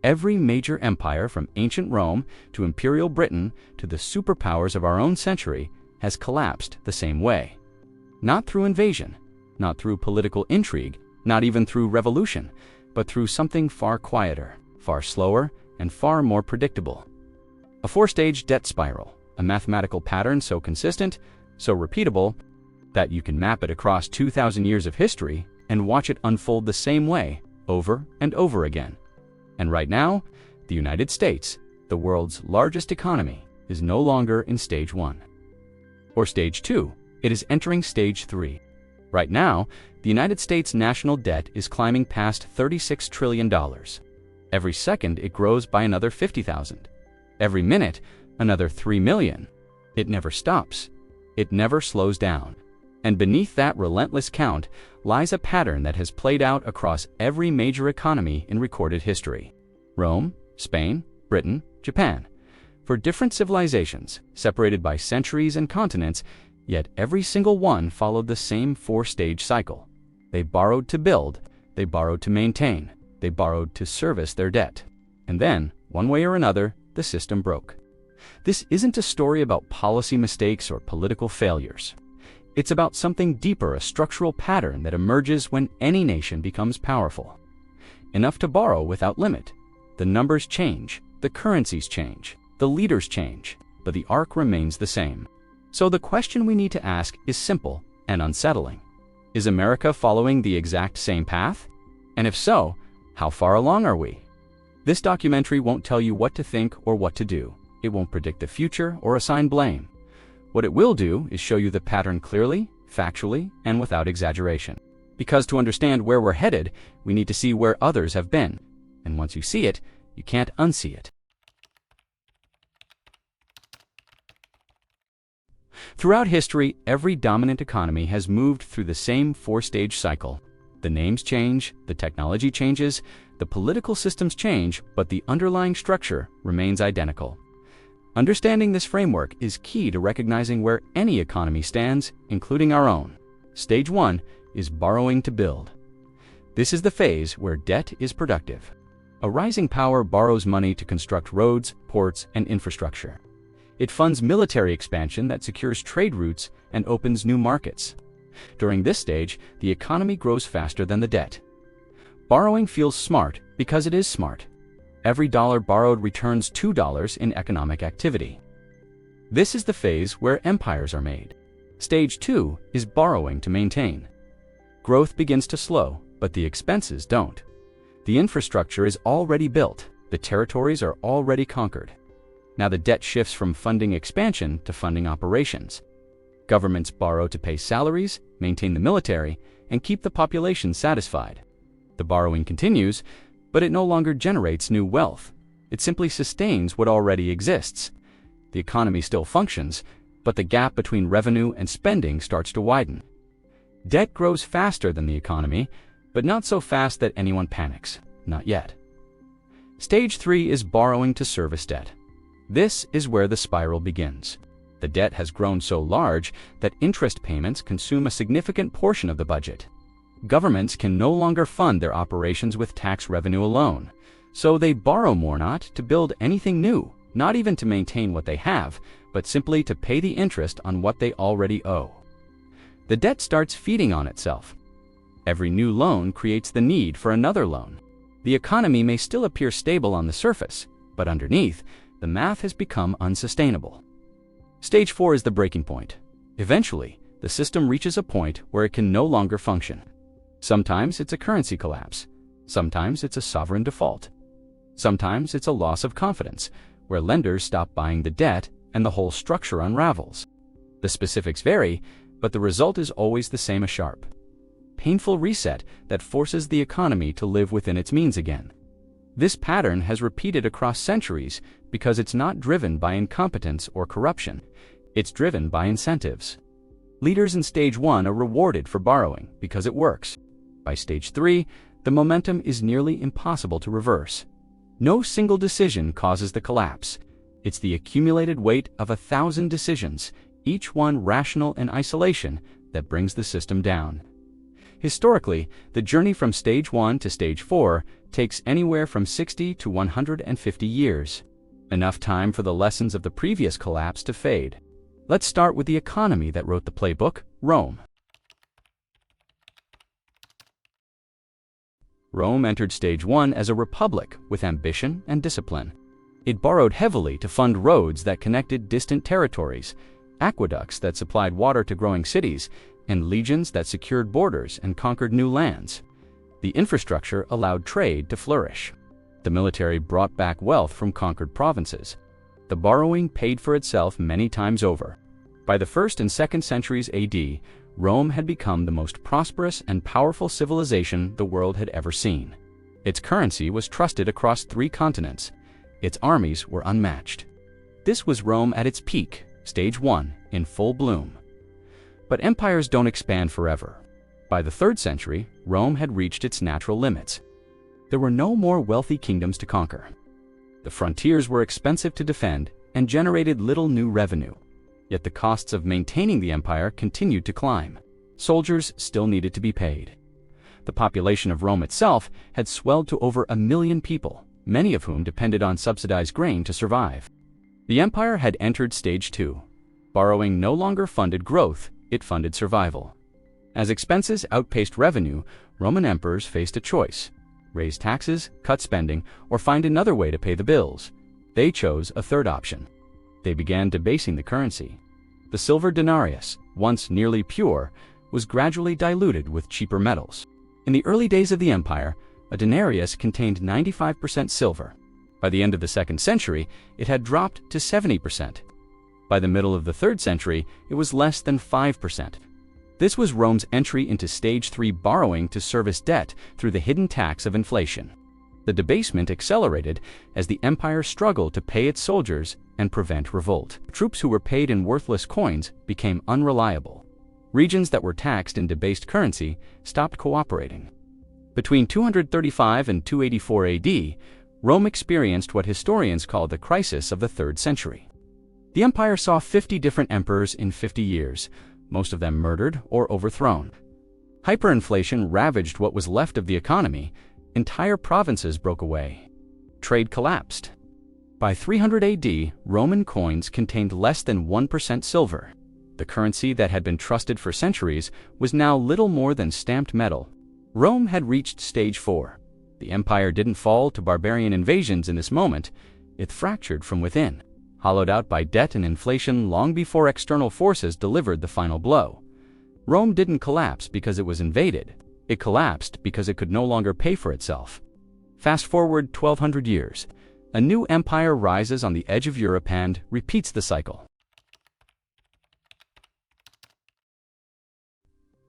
Every major empire from ancient Rome to Imperial Britain to the superpowers of our own century has collapsed the same way. Not through invasion, not through political intrigue, not even through revolution, but through something far quieter, far slower, and far more predictable. A four-stage debt spiral, a mathematical pattern so consistent, so repeatable, that you can map it across 2,000 years of history and watch it unfold the same way over and over again. And right now, the United States, the world's largest economy, is no longer in stage 1. Or stage 2, it is entering stage 3. Right now, the United States national debt is climbing past $36 trillion. Every second, it grows by another 50,000. Every minute, another 3 million. It never stops. It never slows down. And beneath that relentless count lies a pattern that has played out across every major economy in recorded history. Rome, Spain, Britain, Japan. For different civilizations, separated by centuries and continents, yet every single one followed the same four-stage cycle. They borrowed to build, they borrowed to maintain, they borrowed to service their debt. And then, one way or another, the system broke. This isn't a story about policy mistakes or political failures. It's about something deeper, a structural pattern that emerges when any nation becomes powerful. Enough to borrow without limit. The numbers change, the currencies change, the leaders change, but the arc remains the same. So the question we need to ask is simple and unsettling. Is America following the exact same path? And if so, how far along are we? This documentary won't tell you what to think or what to do. It won't predict the future or assign blame. What it will do is show you the pattern clearly, factually, and without exaggeration. Because to understand where we're headed, we need to see where others have been. And once you see it, you can't unsee it. Throughout history, every dominant economy has moved through the same four-stage cycle. The names change, the technology changes, the political systems change, but the underlying structure remains identical. Understanding this framework is key to recognizing where any economy stands, including our own. Stage 1 is borrowing to build. This is the phase where debt is productive. A rising power borrows money to construct roads, ports, and infrastructure. It funds military expansion that secures trade routes and opens new markets. During this stage, the economy grows faster than the debt. Borrowing feels smart because it is smart. Every dollar borrowed returns $2 in economic activity. This is the phase where empires are made. Stage 2 is borrowing to maintain. Growth begins to slow, but the expenses don't. The infrastructure is already built. The territories are already conquered. Now the debt shifts from funding expansion to funding operations. Governments borrow to pay salaries, maintain the military, and keep the population satisfied. The borrowing continues, but it no longer generates new wealth. It simply sustains what already exists. The economy still functions, but the gap between revenue and spending starts to widen. Debt grows faster than the economy, but not so fast that anyone panics. Not yet. Stage 3 is borrowing to service debt. This is where the spiral begins. The debt has grown so large that interest payments consume a significant portion of the budget. Governments can no longer fund their operations with tax revenue alone, so they borrow more, not to build anything new, not even to maintain what they have, but simply to pay the interest on what they already owe. The debt starts feeding on itself. Every new loan creates the need for another loan. The economy may still appear stable on the surface, but underneath, the math has become unsustainable. Stage 4 is the breaking point. Eventually, the system reaches a point where it can no longer function. Sometimes it's a currency collapse. Sometimes it's a sovereign default. Sometimes it's a loss of confidence, where lenders stop buying the debt and the whole structure unravels. The specifics vary, but the result is always the same: a sharp, painful reset that forces the economy to live within its means again. This pattern has repeated across centuries because it's not driven by incompetence or corruption. It's driven by incentives. Leaders in stage 1 are rewarded for borrowing because it works. By stage 3, the momentum is nearly impossible to reverse. No single decision causes the collapse. It's the accumulated weight of 1,000 decisions, each one rational in isolation, that brings the system down. Historically, the journey from stage 1 to stage 4 takes anywhere from 60 to 150 years. Enough time for the lessons of the previous collapse to fade. Let's start with the economy that wrote the playbook, Rome. Rome entered stage 1 as a republic with ambition and discipline. It borrowed heavily to fund roads that connected distant territories, aqueducts that supplied water to growing cities, and legions that secured borders and conquered new lands. The infrastructure allowed trade to flourish. The military brought back wealth from conquered provinces. The borrowing paid for itself many times over. By the 1st and 2nd centuries AD, Rome had become the most prosperous and powerful civilization the world had ever seen. Its currency was trusted across 3 continents. Its armies were unmatched. This was Rome at its peak, stage 1, in full bloom. But empires don't expand forever. By the 3rd century, Rome had reached its natural limits. There were no more wealthy kingdoms to conquer. The frontiers were expensive to defend and generated little new revenue. Yet the costs of maintaining the empire continued to climb. Soldiers still needed to be paid. The population of Rome itself had swelled to over 1 million people, many of whom depended on subsidized grain to survive. The empire had entered stage 2. Borrowing no longer funded growth, it funded survival. As expenses outpaced revenue, Roman emperors faced a choice: raise taxes, cut spending, or find another way to pay the bills. They chose a third option. They began debasing the currency. The silver denarius, once nearly pure, was gradually diluted with cheaper metals. In the early days of the empire, a denarius contained 95% silver. By the end of the 2nd century, it had dropped to 70%. By the middle of the 3rd century, it was less than 5%. This was Rome's entry into stage 3 borrowing to service debt through the hidden tax of inflation. The debasement accelerated as the empire struggled to pay its soldiers and prevent revolt. Troops who were paid in worthless coins became unreliable. Regions that were taxed in debased currency stopped cooperating. Between 235 and 284 AD, Rome experienced what historians call the crisis of the 3rd century. The empire saw 50 different emperors in 50 years, most of them murdered or overthrown. Hyperinflation ravaged what was left of the economy. Entire provinces broke away. Trade collapsed. By 300 AD, Roman coins contained less than 1% silver. The currency that had been trusted for centuries was now little more than stamped metal. Rome had reached stage 4. The empire didn't fall to barbarian invasions in this moment. It fractured from within, hollowed out by debt and inflation long before external forces delivered the final blow. Rome didn't collapse because it was invaded. It collapsed because it could no longer pay for itself. Fast forward 1,200 years. A new empire rises on the edge of Europe and repeats the cycle.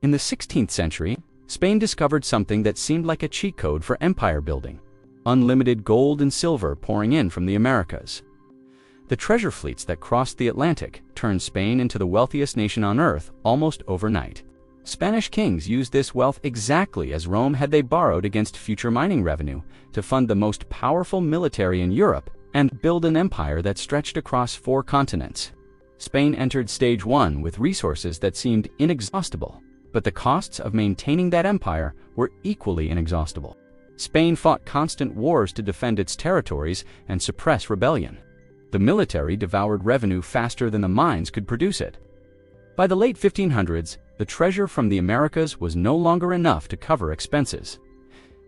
In the 16th century, Spain discovered something that seemed like a cheat code for empire building: unlimited gold and silver pouring in from the Americas. The treasure fleets that crossed the Atlantic turned Spain into the wealthiest nation on earth almost overnight. Spanish kings used this wealth exactly as Rome had they borrowed against future mining revenue to fund the most powerful military in Europe and build an empire that stretched across 4 continents. Spain entered stage 1 with resources that seemed inexhaustible, but the costs of maintaining that empire were equally inexhaustible. Spain fought constant wars to defend its territories and suppress rebellion. The military devoured revenue faster than the mines could produce it. By the late 1500s, the treasure from the Americas was no longer enough to cover expenses.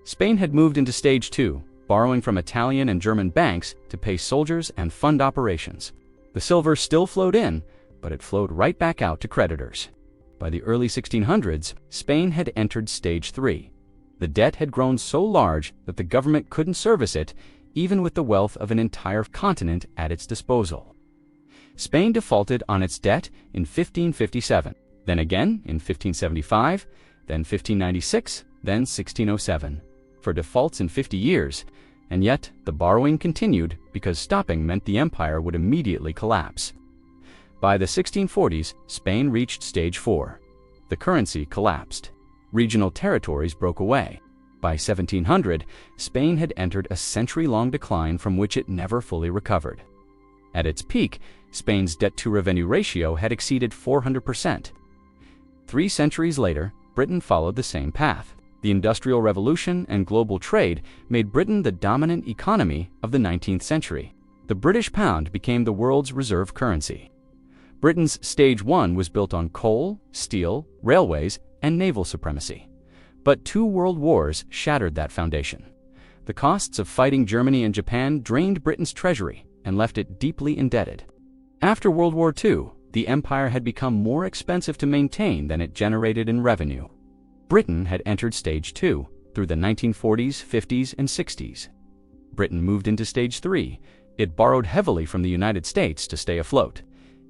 Spain had moved into stage 2, borrowing from Italian and German banks to pay soldiers and fund operations. The silver still flowed in, but it flowed right back out to creditors. By the early 1600s, Spain had entered stage 3. The debt had grown so large that the government couldn't service it, even with the wealth of an entire continent at its disposal. Spain defaulted on its debt in 1557, then again in 1575, then 1596, then 1607, for defaults in 50 years, and yet the borrowing continued because stopping meant the empire would immediately collapse. By the 1640s, Spain reached stage 4. The currency collapsed. Regional territories broke away. By 1700, Spain had entered a century-long decline from which it never fully recovered. At its peak, Spain's debt-to-revenue ratio had exceeded 400%. 3 centuries later, Britain followed the same path. The Industrial Revolution and global trade made Britain the dominant economy of the 19th century. The British pound became the world's reserve currency. Britain's Stage 1 was built on coal, steel, railways, and naval supremacy. But 2 world wars shattered that foundation. The costs of fighting Germany and Japan drained Britain's treasury and left it deeply indebted. After World War II, the empire had become more expensive to maintain than it generated in revenue. Britain had entered Stage 2 through the 1940s, 50s, and 60s. Britain moved into Stage 3. It borrowed heavily from the United States to stay afloat.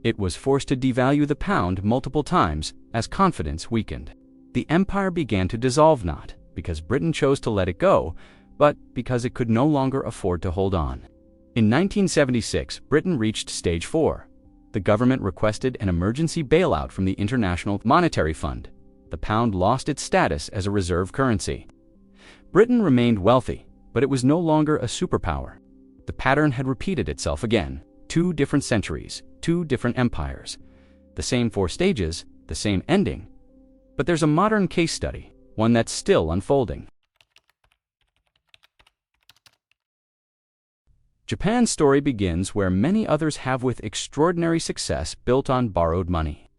It was forced to devalue the pound multiple times as confidence weakened. The empire began to dissolve, not because Britain chose to let it go, but because it could no longer afford to hold on. In 1976, Britain reached Stage 4. The government requested an emergency bailout from the International Monetary Fund. The pound lost its status as a reserve currency. Britain remained wealthy, but it was no longer a superpower. The pattern had repeated itself again. 2 different centuries, 2 different empires. The same 4 stages, the same ending. But there's a modern case study, one that's still unfolding. Japan's story begins where many others have, with extraordinary success built on borrowed money.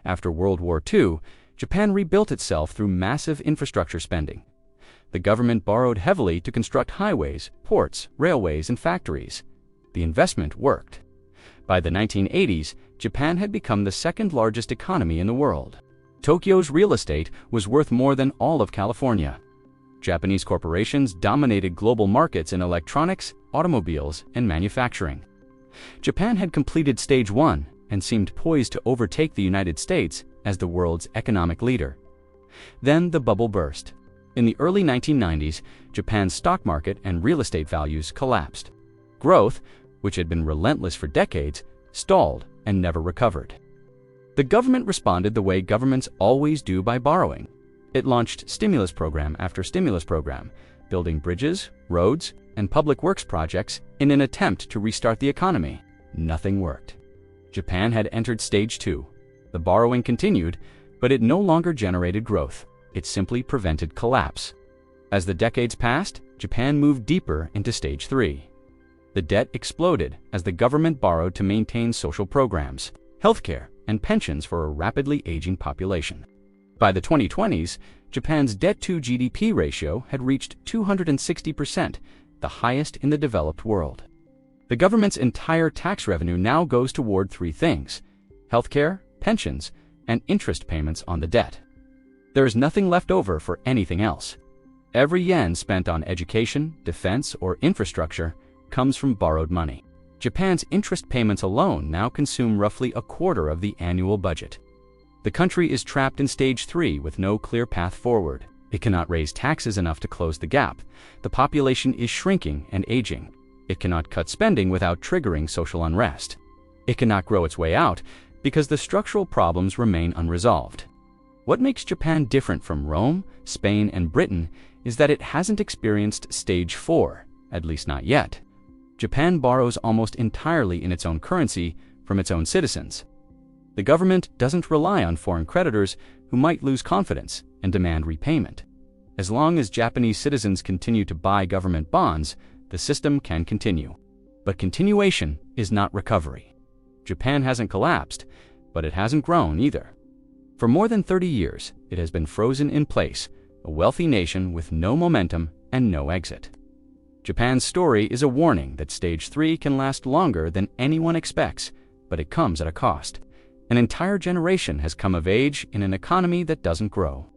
After World War II, Japan rebuilt itself through massive infrastructure spending. The government borrowed heavily to construct highways, ports, railways, and factories. The investment worked. By the 1980s, Japan had become the 2nd largest economy in the world. Tokyo's real estate was worth more than all of California. Japanese corporations dominated global markets in electronics, automobiles, and manufacturing. Japan had completed Stage 1 and seemed poised to overtake the United States as the world's economic leader. Then the bubble burst. In the early 1990s, Japan's stock market and real estate values collapsed. Growth, which had been relentless for decades, stalled and never recovered. The government responded the way governments always do, by borrowing. It launched stimulus program after stimulus program, building bridges, roads, and public works projects in an attempt to restart the economy. Nothing worked. Japan had entered Stage 2. The borrowing continued, but it no longer generated growth. It simply prevented collapse. As the decades passed, Japan moved deeper into Stage 3. The debt exploded as the government borrowed to maintain social programs, healthcare, and pensions for a rapidly aging population. By the 2020s, Japan's debt-to-GDP ratio had reached 260%, the highest in the developed world. The government's entire tax revenue now goes toward 3 things: healthcare, pensions, and interest payments on the debt. There is nothing left over for anything else. Every yen spent on education, defense, or infrastructure comes from borrowed money. Japan's interest payments alone now consume roughly a quarter of the annual budget. The country is trapped in Stage 3 with no clear path forward. It cannot raise taxes enough to close the gap. The population is shrinking and aging. It cannot cut spending without triggering social unrest. It cannot grow its way out because the structural problems remain unresolved. What makes Japan different from Rome, Spain, and Britain is that it hasn't experienced Stage 4, at least not yet. Japan borrows almost entirely in its own currency from its own citizens. The government doesn't rely on foreign creditors who might lose confidence and demand repayment. As long as Japanese citizens continue to buy government bonds, the system can continue. But continuation is not recovery. Japan hasn't collapsed, but it hasn't grown either. For more than 30 years, it has been frozen in place, a wealthy nation with no momentum and no exit. Japan's story is a warning that Stage 3 can last longer than anyone expects, but it comes at a cost. An entire generation has come of age in an economy that doesn't grow.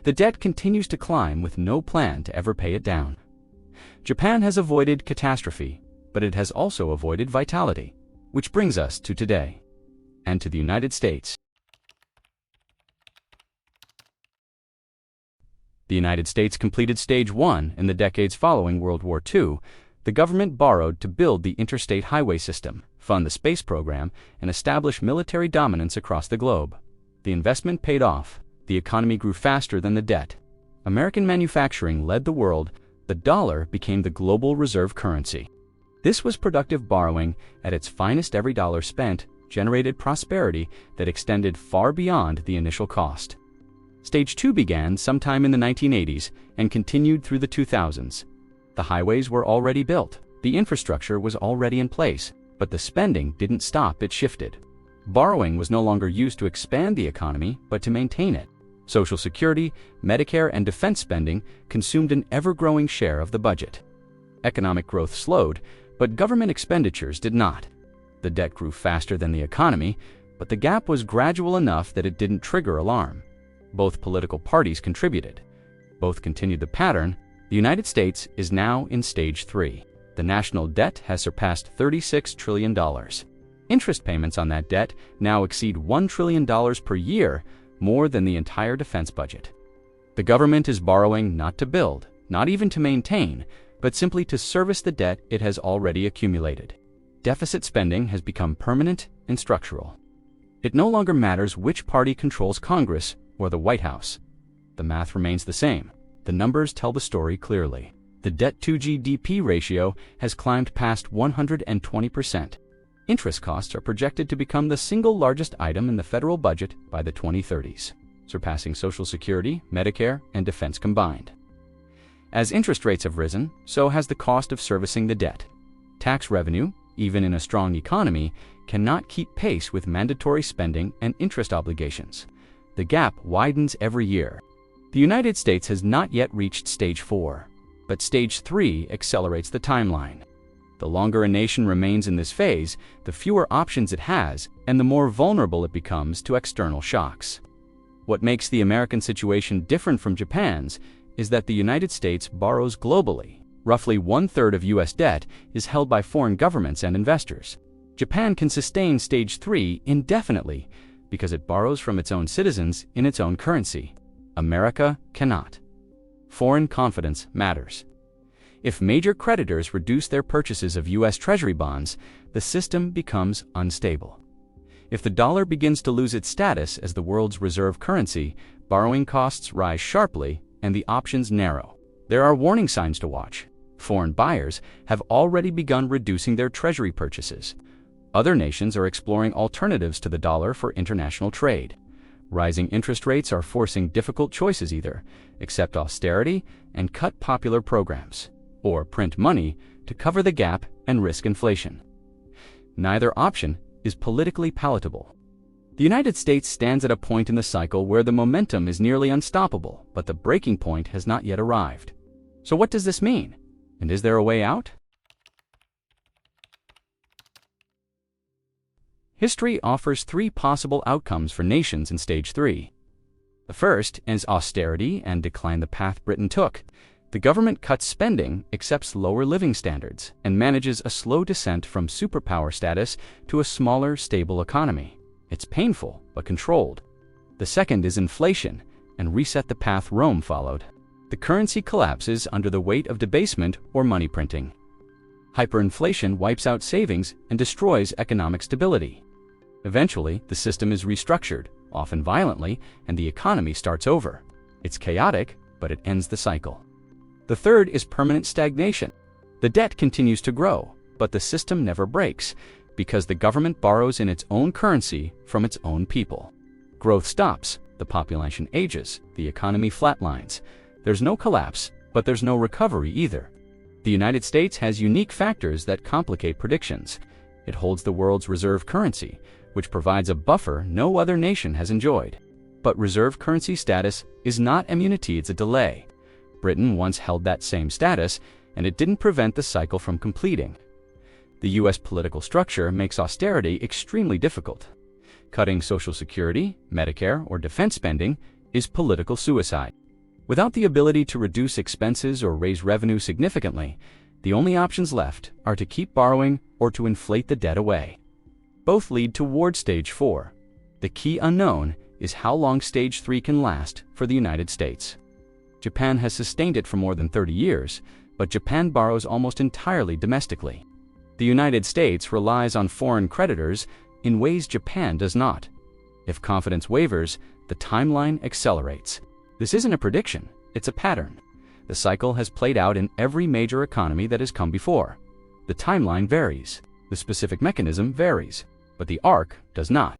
The debt continues to climb with no plan to ever pay it down. Japan has avoided catastrophe, but it has also avoided vitality, which brings us to today, and to the United States. The United States completed Stage 1 in the decades following World War II. The government borrowed to build the interstate highway system, fund the space program, and establish military dominance across the globe. The investment paid off. The economy grew faster than the debt. American manufacturing led the world. The dollar became the global reserve currency. This was productive borrowing. At its finest, every dollar spent generated prosperity that extended far beyond the initial cost. Stage 2 began sometime in the 1980s and continued through the 2000s. The highways were already built, the infrastructure was already in place, but the spending didn't stop, it shifted. Borrowing was no longer used to expand the economy, but to maintain it. Social Security, Medicare, and defense spending consumed an ever-growing share of the budget. Economic growth slowed, but government expenditures did not. The debt grew faster than the economy, but the gap was gradual enough that it didn't trigger alarm. Both political parties contributed. Both continued the pattern. The United States is now in Stage 3. The national debt has surpassed $36 trillion. Interest payments on that debt now exceed $1 trillion per year, more than the entire defense budget. The government is borrowing not to build, not even to maintain, but simply to service the debt it has already accumulated. Deficit spending has become permanent and structural. It no longer matters which party controls Congress or the White House. The math remains the same. The numbers tell the story clearly. The debt-to-GDP ratio has climbed past 120%. Interest costs are projected to become the single largest item in the federal budget by the 2030s, surpassing Social Security, Medicare, and defense combined. As interest rates have risen, so has the cost of servicing the debt. Tax revenue, even in a strong economy, cannot keep pace with mandatory spending and interest obligations. The gap widens every year. The United States has not yet reached Stage 4, but Stage 3 accelerates the timeline. The longer a nation remains in this phase, the fewer options it has, and the more vulnerable it becomes to external shocks. What makes the American situation different from Japan's is that the United States borrows globally. Roughly 1/3 of U.S. debt is held by foreign governments and investors. Japan can sustain Stage 3 indefinitely because it borrows from its own citizens in its own currency. America cannot. Foreign confidence matters. If major creditors reduce their purchases of U.S. Treasury bonds, the system becomes unstable. If the dollar begins to lose its status as the world's reserve currency, borrowing costs rise sharply and the options narrow. There are warning signs to watch. Foreign buyers have already begun reducing their Treasury purchases. Other nations are exploring alternatives to the dollar for international trade. Rising interest rates are forcing difficult choices: either accept austerity and cut popular programs, or print money to cover the gap and risk inflation. Neither option is politically palatable. The United States stands at a point in the cycle where the momentum is nearly unstoppable, but the breaking point has not yet arrived. So what does this mean? And is there a way out? History offers three possible outcomes for nations in Stage 3. The first is austerity and decline, the path Britain took. The government cuts spending, accepts lower living standards, and manages a slow descent from superpower status to a smaller, stable economy. It's painful, but controlled. The second is inflation, and reset, the path Rome followed. The currency collapses under the weight of debasement or money printing. Hyperinflation wipes out savings and destroys economic stability. Eventually, the system is restructured, often violently, and the economy starts over. It's chaotic, but it ends the cycle. The third is permanent stagnation. The debt continues to grow, but the system never breaks, because the government borrows in its own currency from its own people. Growth stops, the population ages, the economy flatlines. There's no collapse, but there's no recovery either. The United States has unique factors that complicate predictions. It holds the world's reserve currency, which provides a buffer no other nation has enjoyed. But reserve currency status is not immunity, it's a delay. Britain once held that same status, and it didn't prevent the cycle from completing. The U.S. political structure makes austerity extremely difficult. Cutting Social Security, Medicare, or defense spending is political suicide. Without the ability to reduce expenses or raise revenue significantly, the only options left are to keep borrowing or to inflate the debt away. Both lead toward Stage 4. The key unknown is how long Stage 3 can last for the United States. Japan has sustained it for more than 30 years, but Japan borrows almost entirely domestically. The United States relies on foreign creditors in ways Japan does not. If confidence wavers, the timeline accelerates. This isn't a prediction, it's a pattern. The cycle has played out in every major economy that has come before. The timeline varies, the specific mechanism varies, but the arc does not.